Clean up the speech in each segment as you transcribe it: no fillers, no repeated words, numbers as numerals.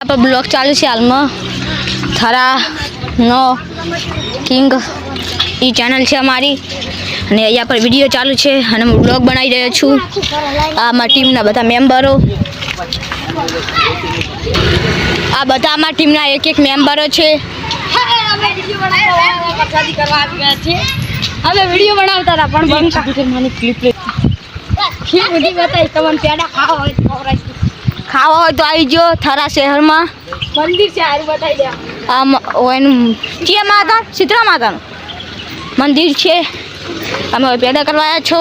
पर ब्लॉग चालू है हाल में थारा नो किंग ई चैनल है अमारी ने यहाँ पर विडियो चालू है અને હું ब्लॉग बनाई રહ્યો છું। આ અમારી ટીમના બધા મેમ્બરો આ બધા અમારી ટીમના એક એક મેમ્બરો છે। અમે વિડિયો બનાવતા હતા પણ બંધ ક્લિપ બધી બતાવી તમને પેડા ખાવા હોય તો આવી જો થારા શહેરમાં મંદિર છે હારું બતાવી દે। આમ ઓનું કે માતા સીતરા માતાનું મંદિર છે। અમે પેડા કરવાયા છો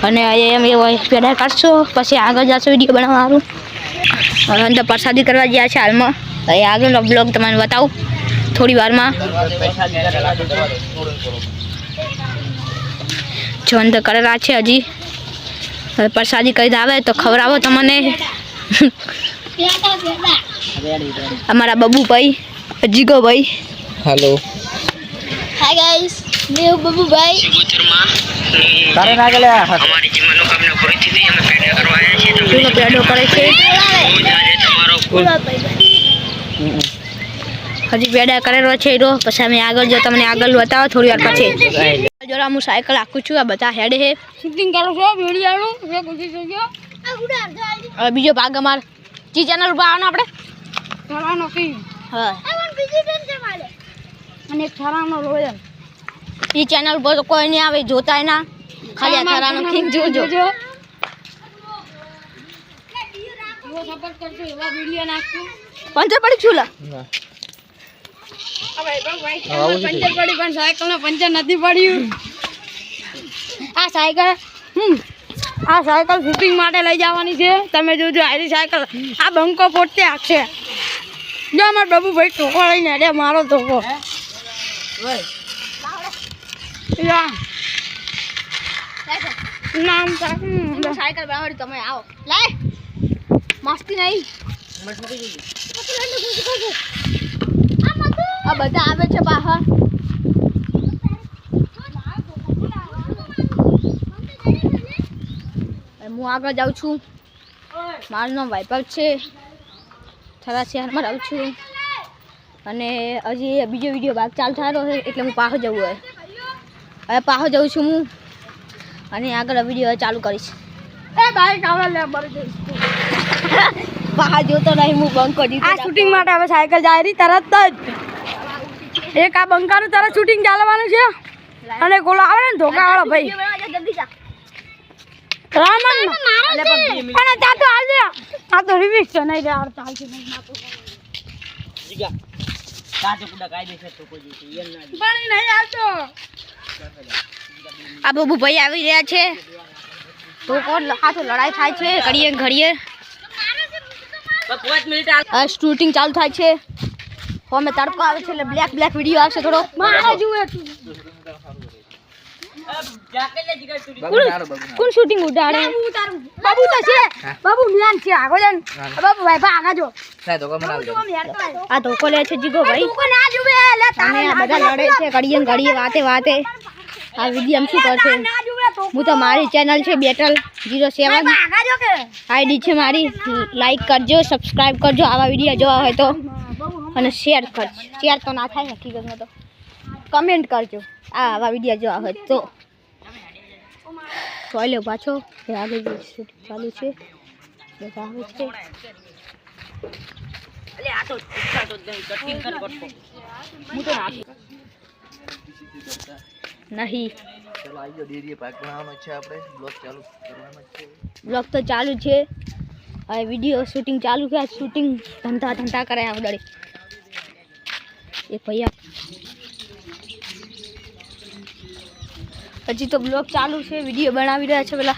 અને અમે પેડા કરશો પછી આગળ જશો વિડીયો બનાવવાનું અને અંદર પ્રસાદી કરવા ગયા છે હાલમાં। તો આગળનો બ્લોગ તમને બતાવું થોડી વારમાં। જો અંદર કરેલા છે હજી प्रसादी कर आवे तो खवरावो तमने। हमारा बबू भाई जीगो भाई हेलो हाय गाइस मैं बबू भाई तारे ना गेले हमारी जी मनोकामना पूरी थी हमें पेड़ करवाया છે तो पेड़ो करे छे તમારો हजी पेड़ा करेलो छे रो પછી અમે આગળ જો તમને આગળ બતાવો થોડી વાર પછી। જોરા હું સાયકલ આખું છું આ બધા હેડ હે શૂટિંગ કરો છો વિડિયોનું એ કોશિશ કરજો હવે બીજો ભાગ અમાર જી ચેનલ ઉપર આવવાનો આપણે થરાનો કી હા આવન બીજી ટેન છે મારે અને થરાનો રોયલ ઈ ચેનલ પર કોઈ નહીં આવે જોતાય ના ખાલી થરાનો કી જોજો જો સપોર્ટ કરજો એવા વિડિયો નાખજો પંચર પડી છુલા पंचर पड़ी पण साइकिल में पंचर नहीं पड़ू। आ साइकिल शूटिंग माटे लई जावानी छे तमे जोजो आरी साइकिल आ बंको पोटते आछे जो अमर बाबू भाई टोको लईने अरे मारो टोको या नाम साइकिल बनावड़ी तमे आओ ले मस्ती नहीं आ बता आवे छे बाहर હું આગળ જાઉં છું। મારું નામ વાઇપર છે થરા શહેરમાં રહું છું અને હજી બીજો વિડીયો ભાગ ચાલુ થયો છે એટલે હું પાછો જવું હોય હવે પાછો જાઉં છું હું અને આગળ વિડીયો ચાલુ કરીશ। એ બાઈક આવે લે બરી જઈશ પાછો જોતો નહીં હું બંધ કરી આ શૂટિંગ માટે હવે સાયકલ જાય રહી તરત જ एक आ बंका तारा शूटिंग चालवानुं छे अने गोलो आवे ने धोका वाळो भाई जल्दी जा रामन पण ता तो हाल दे आ तो रिमिक्स छे नहीं रे और हाल छे नहीं ना तो जीगा ताजे कुडा कायदे से तो कोई दी ये ना पानी नहीं आवतो आ बबू भाई આવી રહ્યા છે તો કોણ હાથો લડાઈ થાય છે ઘડીએ ઘડીએ 5 મિનિટ આ શૂટિંગ ચાલુ થાય છે। हमें तड़को आवे छे ब्लैक ब्लैक वीडियो आछे थोड़ो मारे जुए कोन शूटिंग उडाड़े बाबू तो छे बाबू मियान छे आगो जन बाबू भाई बा आगा जो ना धोका मनाव जो आ धोको ले छे जीगो भाई धोको ना जुए ले ताने आ બધા લડે છે ઘડીએ ઘડીએ વાતે वाते आ वीडियो हम શું કરશે હું તો મારી ચેનલ છે બેટલ 07 आगा जो के आईडी છે મારી लाइक करजो सब्सक्राइब करजो आवा वीडियो જોવા હોય તો અને શેર કરજો શેર તો ના થાય ને હકીકતમાં તો કમેન્ટ કરજો આવા વિડિયો જોવા હોય તો સોલ્યો પાછો આગળ શૂટિંગ ચાલુ છે બધા આવે છે એટલે આ તો કટિંગ કર કરતો હું તો નહીં चलो आइयो डेरी पाक बनावनो છે આપણે બ્લોગ ચાલુ કરવાનો છે બ્લોગ તો ચાલુ છે હવે વિડિયો શૂટિંગ ચાલુ છે શૂટિંગ ધંધા ધંધા કરે આવડે एक भैया हजी तो ब्लॉग चालू है वीडियो बनावी रहा है पेला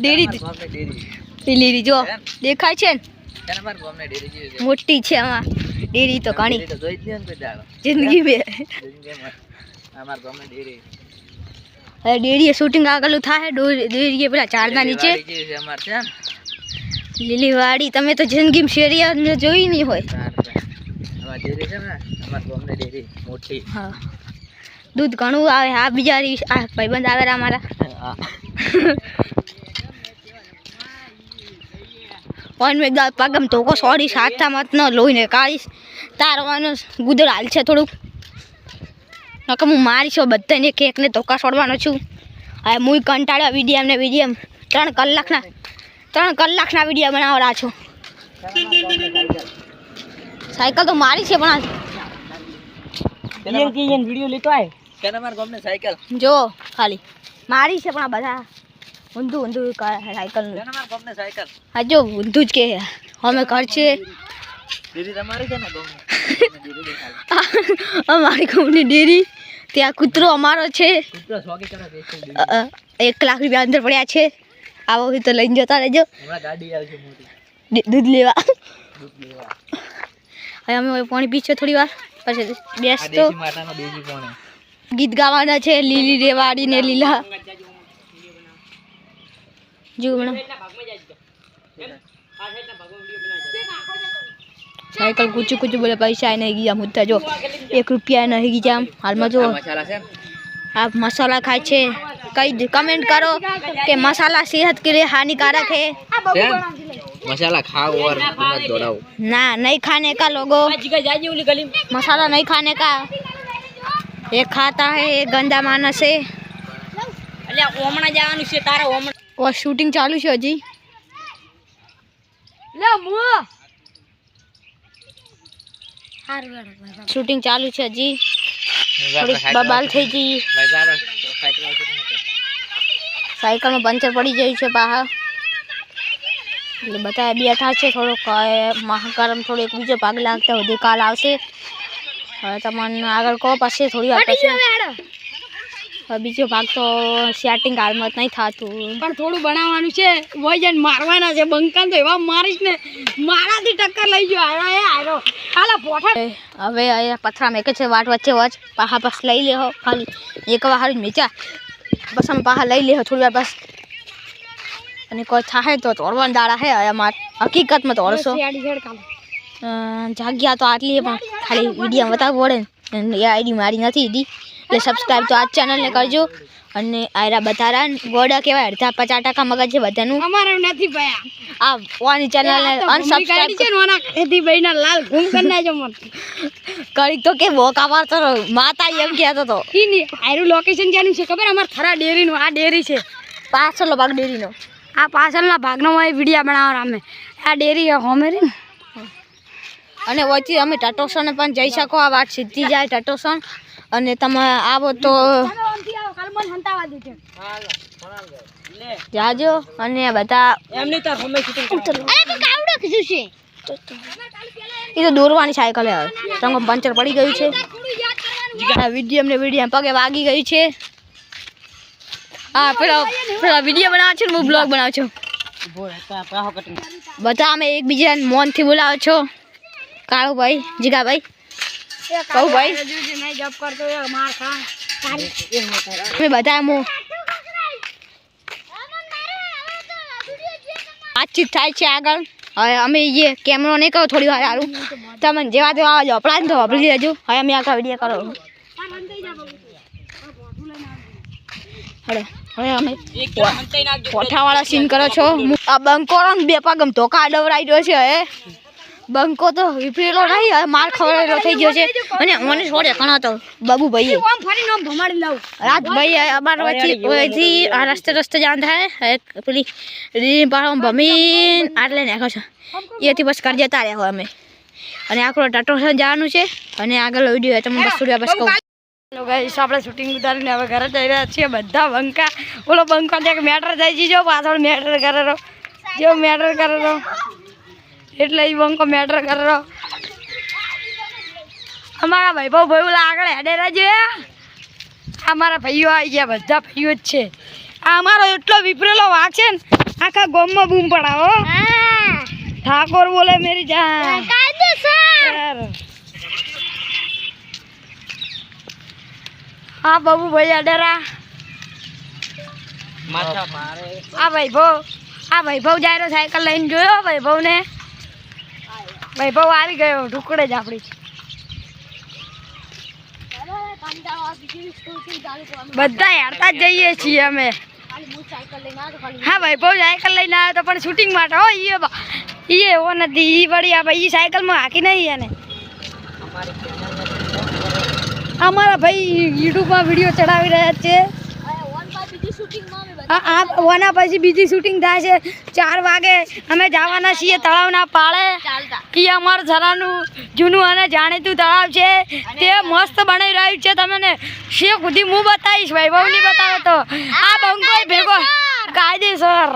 डेरी डेरी जो देखाय छे मोटी छे आमा डेरी तो घणी जिंदगी में हमार गाम में डेरी है डेरी शूटिंग આગળ થાય डेरी पेला ઝાડના નીચે हमार છે લીલીવાડી તમે તો જિંદગીમાં શેરિયા જોઈ નહીં હોય हमार डेरी છે ને हमार गाम में डेरी मोटी हां દૂધ ઘણું આવે. આ બીજા આ ભાઈબંધ આવે અમારા. ઓન મેં પગમ તો સોરી સાચા મત ન લોહીને કાઢીશ તારવાનો ગુદર હાલ છે થોડુંક નકર હું મારીશ બધાને કેકને ધોકા છોડવાનો છું. હવે હું કંટાળ્યો વિડીયમ 3 કલાકના વિડીયો બનાવડા છું. સાયકલ તો મારી છે પણ વિડિયો લેતો આય કેના માર ગમને સાયકલ જો ખાલી મારી છે પણ આ બધા ઊંધું સાયકલ કેના માર ગમને સાયકલ હા જો ઊંધું જ કે અમે ઘર છે ડેરી તમારી છે ને ગમને અમારી કંપની ડેરી ત્યાં કૂતરો અમારો છે. કૂતરો સોગી કરે બેસો 1 લાખ રૂપિયા અંદર પડ્યા છે. આવો હોય તો લઈને જતા રહેજો હમણાં ગાડી આવશે મોટી દૂધ લેવા. દૂધ લેવા હવે અમે પાણી પીછો થોડી વાર પછી આ બેસતો દેશી માટાનો દેશી કોણે ગીત ગાવાના છે લીલી રેવાડી ને લીલા જીવણ સાયકલ કૂચું બોલે પૈસા નહીં ગયા મુદ્દા જો 1 રૂપિયા નહીં ગયા હાલમાં જો મસાલા છે ને आप मसाला खाए छे कई कमेंट करो कि मसाला सेहत के लिए हानिकारक है. मसाला खाओ और मत दौड़ाओ. ना नहीं खाने का लोगों मसाला नहीं खाने का. एक खाता है एक गंदा मानस है. और शूटिंग चालू है हजी शूटिंग चालू है हजी થોડી બબાલ થઈ ગઈ. સાયકલમાં પંચર પડી ગયું છે પાછા એટલે બધા બેઠા છે. થોડોક મહાકરમ થોડોક બીજો ભાગ લાગતા સુધી કાલ આવશે. હવે તમને આગળ કહો પછી થોડી વાર પછી હવે બીજો ભાગ તો સેટિંગ હાલમાં જ નહીં થતું પણ થોડું બનાવવાનું છે. વજન મારવાના છે. બંકાન તો એવા મારીશ ને મારાથી ટક્કર લઈ ગયો. આયો હાલા પોઠા હવે અહીંયા પથરા મેકે છે વાટ વચ્ચે વચ પાછા બસ લઈ લેહો ખાલી એક વાર મેચા બસ અમે પાછા લઈ લેહો થોડી વાર બસ. અને કોઈ થાય તો તોડવાના દાડા હે અમારે હકીકતમાં તોડશો. જાગ્યા તો આટલી પણ ખાલી વિડીયો બતાવવું પડે ને એ આઈડી મારી નથી હતી એટલે સબસ્ક્રાઈબ તો આ ચેનલને કરજો. અને આયરા બતારા ગોડા કહેવાય 50% મગજ છે બધાનું. અમારે નથી ભયા આ ઓની ચેનલને અનસબસ્ક્રાઇબ છે નોના એથી ભાઈના લાલ ઘૂમ કરી નાખજો મન કરી તો કે બોકા મારતો માતા એમ કહેતો તો ઈ ની આયરું લોકેશન ક્યાંનું છે ખબર અમાર થરા ડેરીનું આ ડેરી છે પાછળનો ભાગ ડેરીનો આ પાછળના ભાગનો માં વિડિયો બનાવવા અમે આ ડેરી હોમેરી અને વચ્ચે અમે ટટોસન પણ જઈ શકો. આ વાત સીધી જાય ટટોસન અને તમે આવો તો જાજો. અને બધા એમની તો હોમે શૂટિંગ એ તો દોરવાની સાયકલ હવે તમે પંચર પડી ગયું છે. વિડીયો પગે વાગી ગઈ છે. હા પેલા વિડીયો બનાવો છો ને હું બ્લોગ બનાવું છું. બધા અમે એકબીજાને મોનથી બોલાવો છો. કાળુભાઈ જીગાભાઈ કહુભાઈ અમે બધા વાતચીત થાય છે આગળ. હવે અમે એ કેમેરો નહીં કરો થોડી વાર સારું તમને જેવા તેવા આવાજ અપડા ને તો વાપરી લેજો. હવે અમે આગળ વિડીયો કરો. હવે અમે કોઠાવાળા સીન કરો છો. આ બંકો બે પગમ ધોકા ડવરાઈ ગયો છે. હવે બંકો તો વિપરેલો નહીં હવે માર ખવડાવેલો થઈ ગયો છે. અને મને છોડે ઘણો તો બાબુભાઈએ રાજભાઈ અમારા વચ્ચે આ રસ્તે જાણ થાય પેલી રીની પાડો ભમીન આટલે નાખો છો એથી બસ કરી જતા રહ્યા અમે. અને આખો ટટોસન જવાનું છે. અને આગળ વિડીયો તમને બસ થોડી બસ કહું. ગાઈસ આપણે શૂટિંગ ઉતારીને હવે ઘરે જઈ રહ્યા છીએ. બધા બંકા ઓલો બંકો ત્યાં મેટર થઈ જજો પાછળ મેટર કરેલો જો મેટર કરેલો એટલે એ બંકો મેટર કરેલો. અમારા ભાઈ ઓલા આગળ હેડે રહેજે. આ મારા ભાઈઓ આવી ગયા બધા ભાઈઓ જ છે. આ અમારો એટલો વિપરેલો વાઘ છે ને આખા ગામમાં બૂમ પડાવો. ઠાકોર બોલે મેરી જાન હા બાબુ ભાઈ અડરા આ વૈભવ જાય સાયકલ લઈને જોયો વૈભવને. વૈભવ આવી ગયો ઢુકડે જ આપણી બધા હેડતા જ જઈએ છીએ અમે. હા વૈભવ સાયકલ લઈને આવ્યો તો પણ શૂટિંગ માટે હો એ એવો નથી એ વળી આ ભાઈ સાયકલમાં હાકી નહીં એને અમારા ભાઈ યુટ્યુબમાં વિડીયો ચડાવી રહ્યા છે. આ ઓના પછી બીજી શૂટિંગ થાય છે 4 વાગે અમે જવાના છીએ તળાવના પાળે. એ અમારું ઝરાનું જૂનું અને જાણીતું તળાવ છે તે મસ્ત બનાવી રહ્યું છે. તમને શેખ સુધી હું બતાવીશ વૈભવ નહીં બતાવે તો આ બંકો ભેગો કાયદેસર